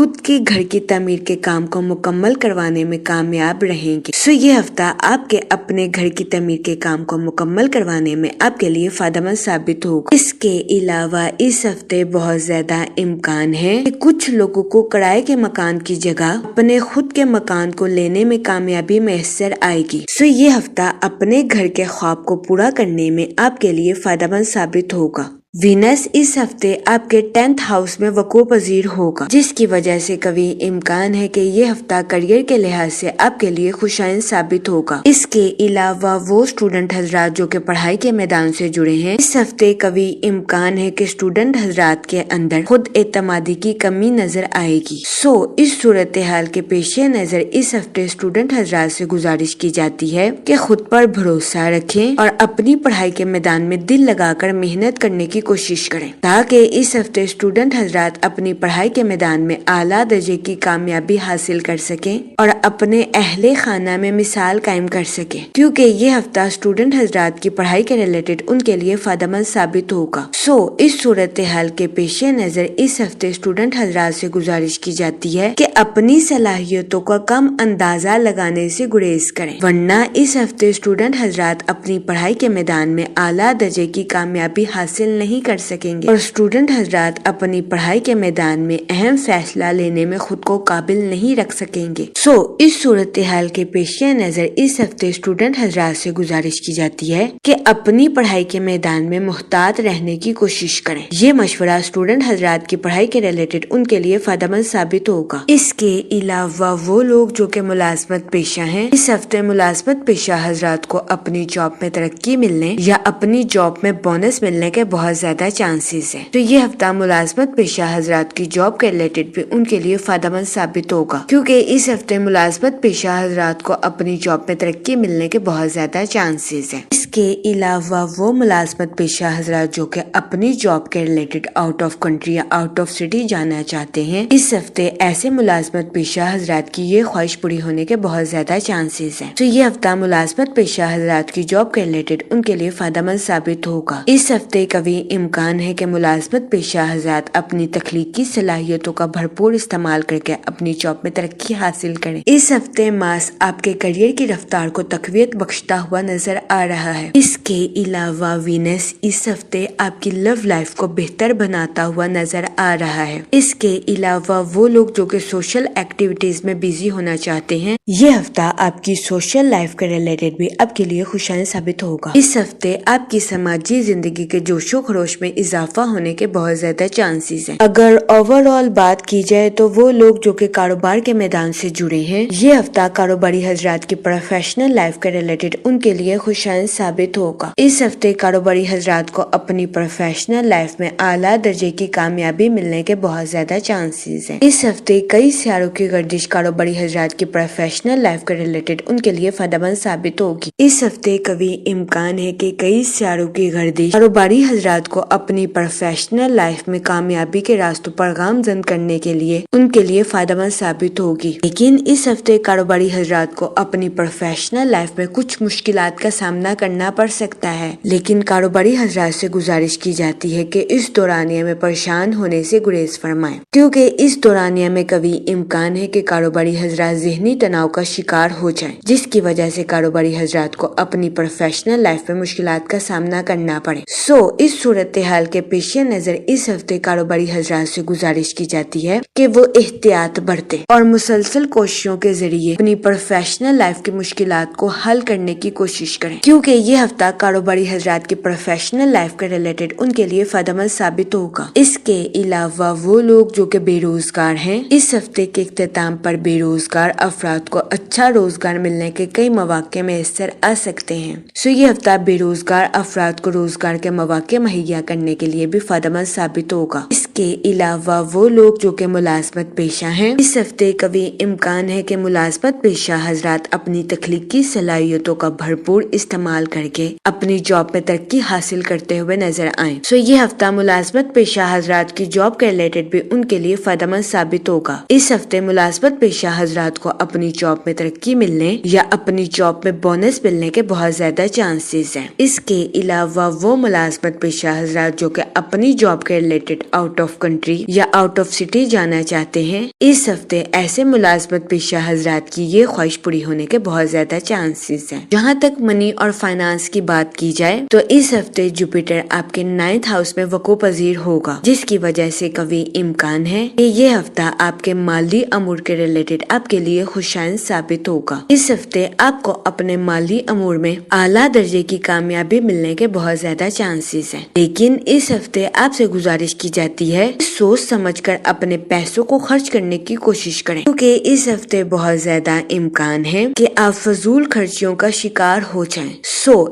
خود کے گھر کی تعمیر کے کام کو مکمل کروانے میں کامیاب رہیں گے۔ سو یہ ہفتہ آپ کے اپنے گھر کی تعمیر کے کام کو مکمل کروانے میں آپ کے لیے فائدہ مند ثابت ہوگا۔ اس کے علاوہ اس ہفتے بہت زیادہ امکان ہے کہ کچھ لوگوں کو کرائے کے مکان کی جگہ اپنے خود کے مکان کو لینے میں کامیابی میسر آئے گی۔ سو یہ ہفتہ اپنے گھر کے خواب کو پورا کرنے میں آپ کے لیے فائدہ مند ثابت ہوگا۔ وینس اس ہفتے آپ کے 10th ہاؤس میں وقوع پذیر ہوگا، جس کی وجہ سے قوی امکان ہے کہ یہ ہفتہ کریئر کے لحاظ سے آپ کے لیے خوشائن ثابت ہوگا۔ اس کے علاوہ وہ اسٹوڈنٹ حضرات جو کہ پڑھائی کے میدان سے جڑے ہیں، اس ہفتے قوی امکان ہے کہ اسٹوڈنٹ حضرات کے اندر خود اعتمادی کی کمی نظر آئے گی۔ سو اس صورتحال کے پیش نظر اس ہفتے اسٹوڈنٹ حضرات سے گزارش کی جاتی ہے کہ خود پر بھروسہ رکھیں اور اپنی پڑھائی کے میدان میں دل لگا کر محنت کرنے کی کوشش کریں، تاکہ اس ہفتے اسٹوڈنٹ حضرات اپنی پڑھائی کے میدان میں اعلیٰ درجے کی کامیابی حاصل کر سکیں اور اپنے اہل خانہ میں مثال قائم کر سکیں، کیونکہ یہ ہفتہ اسٹوڈنٹ حضرات کی پڑھائی کے ریلیٹڈ ان کے لیے فائدہ مند ثابت ہوگا۔ سو اس صورتحال کے پیش نظر اس ہفتے اسٹوڈنٹ حضرات سے گزارش کی جاتی ہے کہ اپنی صلاحیتوں کا کم اندازہ لگانے سے گریز کریں، ورنہ اس ہفتے اسٹوڈنٹ حضرات اپنی پڑھائی کے میدان میں اعلیٰ درجے کی کامیابی حاصل نہیں کر سکیں گے اور اسٹوڈنٹ حضرات اپنی پڑھائی کے میدان میں اہم فیصلہ لینے میں خود کو قابل نہیں رکھ سکیں گے۔ سو اس صورتحال کے پیش نظر اس ہفتے اسٹوڈنٹ حضرات سے گزارش کی جاتی ہے کہ اپنی پڑھائی کے میدان میں محتاط رہنے کی کوشش کریں۔ یہ مشورہ اسٹوڈنٹ حضرات کی پڑھائی کے ریلیٹڈ ان کے لیے فائدہ مند ثابت ہوگا۔ اس کے علاوہ وہ لوگ جو کہ ملازمت پیشہ ہیں، اس ہفتے ملازمت پیشہ حضرات کو اپنی جاب میں ترقی ملنے یا اپنی جاب میں بونس ملنے کے بہت زیادہ چانسز ہیں۔ تو یہ ہفتہ ملازمت پیشہ حضرات کی جاب کے ریلیٹڈ بھی ان کے لیے فائدہ مند ثابت ہوگا، کیونکہ اس ہفتے ملازمت پیشہ حضرات کو اپنی جاب میں ترقی ملنے کے بہت زیادہ چانسز ہیں۔ اس کے علاوہ وہ ملازمت پیشہ حضرات جو کہ اپنی جاب کے ریلیٹڈ آؤٹ آف کنٹری یا آؤٹ آف سٹی جانا چاہتے ہیں، اس ہفتے ایسے ملازمت پیشہ حضرات کی یہ خواہش پوری ہونے کے بہت زیادہ چانسز ہیں۔ تو یہ ہفتہ ملازمت پیشہ حضرات کی جاب کے ریلیٹڈ ان کے لیے فائدہ مند ثابت ہوگا۔ اس ہفتے قوی امکان ہے کہ ملازمت پیشہ حضرات اپنی تخلیقی صلاحیتوں کا بھرپور استعمال کر کے اپنی جاب میں ترقی حاصل کریں۔ اس ہفتے ماس آپ کے کریئر کی رفتار کو تقویت بخشتا ہوا نظر آ رہا ہے۔ اس کے علاوہ وینس اس ہفتے آپ کی لو لائف کو بہتر بناتا ہوا نظر آ رہا ہے۔ اس کے علاوہ وہ لوگ جو کہ سوشل ایکٹیویٹیز میں بیزی ہونا چاہتے ہیں، یہ ہفتہ آپ کی سوشل لائف کے ریلیٹڈ بھی آپ کے لیے خوشائن ثابت ہوگا۔ اس ہفتے آپ کی سماجی زندگی کے جوش و خروش میں اضافہ ہونے کے بہت زیادہ چانسز ہیں۔ اگر اوور آل بات کی جائے تو وہ لوگ جو کہ کاروبار کے میدان سے جڑے ہیں، یہ ہفتہ کاروباری حضرات کی پروفیشنل لائف کے ریلیٹڈ ان کے لیے خوشائن ثابت ہوگا۔ اس ہفتے کاروباری حضرات کو اپنی پروفیشنل لائف میں اعلیٰ درجے کی کامیابی ملنے کے بہت زیادہ چانسز ہیں۔ اس ہفتے کئی سیاروں کی گردش کاروباری حضرات کی پروفیشنل لائف کے ریلیٹڈ ان کے لیے فائدہ مند ثابت ہوگی۔ اس ہفتے قوی امکان ہے کہ کئی سیاروں کی گردش کاروباری حضرات کو اپنی پروفیشنل لائف میں کامیابی کے راستوں پر گامزن کرنے کے لیے ان کے لیے فائدہ مند ثابت ہوگی، لیکن اس ہفتے کاروباری حضرات کو اپنی پروفیشنل لائف میں کچھ مشکلات کا سامنا کرنا پڑ سکتا ہے، لیکن کاروباری حضرات سے گزارش کی جاتی ہے کہ اس دورانیہ میں پریشان ہونے سے گریز فرمائیں، کیونکہ اس دورانیہ میں قوی امکان ہے کہ کاروباری حضرات ذہنی تناؤ کا شکار ہو جائیں، جس کی وجہ سے کاروباری حضرات کو اپنی پروفیشنل لائف میں مشکلات کا سامنا کرنا پڑے۔ سو اس صورتحال کے پیش نظر اس ہفتے کاروباری حضرات سے گزارش کی جاتی ہے کہ وہ احتیاط برتیں اور مسلسل کوششوں کے ذریعے اپنی پروفیشنل لائف کی مشکلات کو حل کرنے کی کوشش کریں، کیونکہ یہ ہفتہ کاروباری حضرات کی پروفیشنل لائف کے ریلیٹڈ ان کے لیے فائدہ مند ثابت ہوگا۔ اس کے علاوہ وہ لوگ جو کہ بے روزگار ہیں، اس ہفتے کے اختتام پر بے روزگار افراد کو اچھا روزگار ملنے کے کئی مواقع میسر آ سکتے ہیں۔ سو یہ ہفتہ بے روزگار افراد کو روزگار کے مواقع مہیا کرنے کے لیے بھی فائدہ مند ثابت ہوگا۔ اس کے علاوہ وہ لوگ جو کہ ملازمت پیشہ ہیں، اس ہفتے قوی امکان ہے کہ ملازمت پیشہ حضرات اپنی تخلیقی صلاحیتوں کا بھرپور استعمال کر کے اپنی جاب میں ترقی حاصل کرتے ہوئے نظر آئیں۔ سو یہ ہفتہ ملازمت پیشہ حضرات کی جاب کے ریلیٹڈ بھی ان کے لیے فائدہ مند ثابت ہوگا۔ اس ہفتے ملازمت پیشہ حضرات کو اپنی جاب میں ترقی ملنے یا اپنی جاب میں بونس ملنے کے بہت زیادہ چانسز ہیں۔ اس کے علاوہ وہ ملازمت پیشہ حضرات جو کہ اپنی جاب کے related out of of country یا آؤٹ آف سٹی جانا چاہتے ہیں، اس ہفتے ایسے ملازمت پیشہ حضرات کی یہ خواہش پوری ہونے کے بہت زیادہ چانسز ہیں۔ جہاں تک منی اور فائنانس کی بات کی جائے تو اس ہفتے جوپیٹر آپ کے 9th ہاؤس میں وقوع پذیر ہوگا، جس کی وجہ سے قوی امکان ہے کہ یہ ہفتہ آپ کے مالی امور کے ریلیٹڈ آپ کے لیے خوشائن ثابت ہوگا۔ اس ہفتے آپ کو اپنے مالی امور میں اعلیٰ درجے کی کامیابی ملنے کے بہت زیادہ چانسز ہیں، لیکن اس ہفتے آپ سے گزارش کی جاتی ہے سوچ سمجھ کر اپنے پیسوں کو خرچ کرنے کی کوشش کریں، کیونکہ اس ہفتے بہت زیادہ امکان ہے کہ آپ فضول خرچیوں کا شکار ہو جائیں۔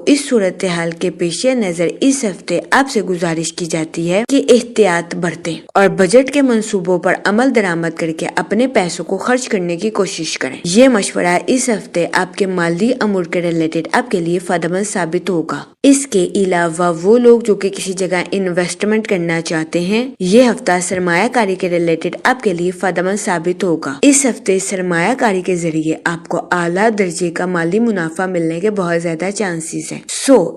اس صورتحال کے پیش نظر اس ہفتے آپ سے گزارش کی جاتی ہے کہ احتیاط برتیں اور بجٹ کے منصوبوں پر عمل درآمد کر کے اپنے پیسوں کو خرچ کرنے کی کوشش کریں۔ یہ مشورہ اس ہفتے آپ کے مالی امور کے ریلیٹڈ آپ کے لیے فائدہ مند ثابت ہوگا۔ اس کے علاوہ وہ لوگ جو کہ کسی جگہ انویسٹمنٹ کرنا چاہتے ہیں، یہ ہفتہ سرمایہ کاری کے ریلیٹڈ آپ کے لیے فائدہ مند ثابت ہوگا۔ اس ہفتے سرمایہ کاری کے ذریعے آپ کو اعلیٰ درجے کا مالی منافع ملنے کے بہت زیادہ چانسز ہیں۔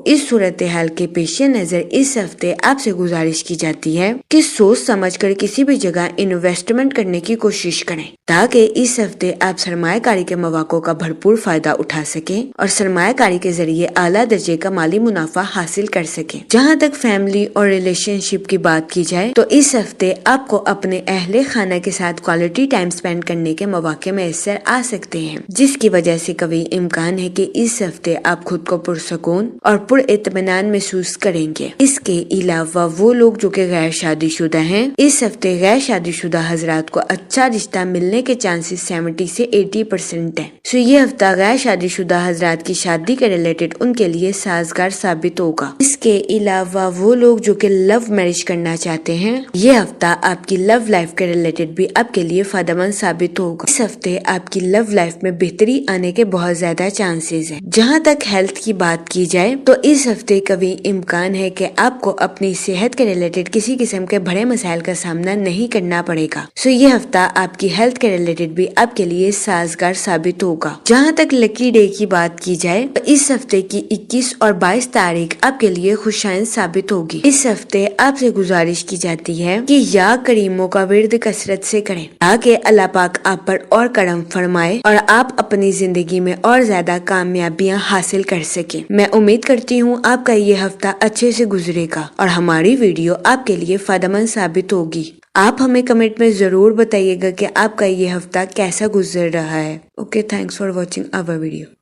اس صورتحال کے پیش نظر اس ہفتے آپ سے گزارش کی جاتی ہے کہ سوچ سمجھ کر کسی بھی جگہ انویسٹمنٹ کرنے کی کوشش کریں، تاکہ اس ہفتے آپ سرمایہ کاری کے مواقع کا بھرپور فائدہ اٹھا سکیں اور سرمایہ کاری کے ذریعے اعلیٰ درجے کا مالی منافع حاصل کر سکیں۔ جہاں تک فیملی اور ریلیشن شپ کی بات کی جائے تو اس ہفتے آپ کو اپنے اہل خانہ کے ساتھ کوالٹی ٹائم سپینڈ کرنے کے مواقع میسر آ سکتے ہیں، جس کی وجہ سے قوی امکان ہے کہ اس ہفتے آپ خود کو پرسکون اور پر اطمینان محسوس کریں گے۔ اس کے علاوہ وہ لوگ جو کہ غیر شادی شدہ ہیں، اس ہفتے غیر شادی شدہ حضرات کو اچھا رشتہ ملنے کے چانسز 70 سے 80% ہیں۔ یہ ہفتہ غیر شادی شدہ حضرات کی شادی کے ریلیٹڈ ان کے لیے سازگار ثابت ہوگا۔ اس کے علاوہ وہ لوگ جو کہ لو میرج کرنا چاہتے ہیں، یہ ہفتہ آپ کی لو لائف کے ریلیٹڈ بھی آپ کے لیے فائدہ مند ثابت ہوگا۔ اس ہفتے آپ کی لو لائف میں بہتری آنے کے بہت زیادہ چانسز ہیں۔ جہاں تک ہیلتھ کی بات کی جائے تو اس ہفتے قوی امکان ہے کہ آپ کو اپنی صحت کے ریلیٹڈ کسی قسم کے بڑے مسائل کا سامنا نہیں کرنا پڑے گا۔ یہ ہفتہ آپ کی ہیلتھ کے ریلیٹڈ بھی آپ کے لیے سازگار ثابت ہوگا۔ جہاں تک لکی ڈے کی بات کی جائے تو اس ہفتے کی 21 اور 22 تاریخ آپ کے لیے خوشائن ثابت ہوگی۔ اس ہفتے آپ سے گزارش کی جاتی ہے کہ یا کریموں کا ورد کثرت سے کریں، تاکہ اللہ پاک آپ پر اور کرم فرمائے اور آپ اپنی زندگی میں اور زیادہ کامیابیاں حاصل کر سکیں۔ میں امید کرتی ہوں آپ کا یہ ہفتہ اچھے سے گزرے گا اور ہماری ویڈیو آپ کے لیے فائدہ مند ثابت ہوگی۔ آپ ہمیں کمنٹ میں ضرور بتائیے گا کہ آپ کا یہ ہفتہ کیسا گزر رہا ہے۔ Okay, thanks for watching our video.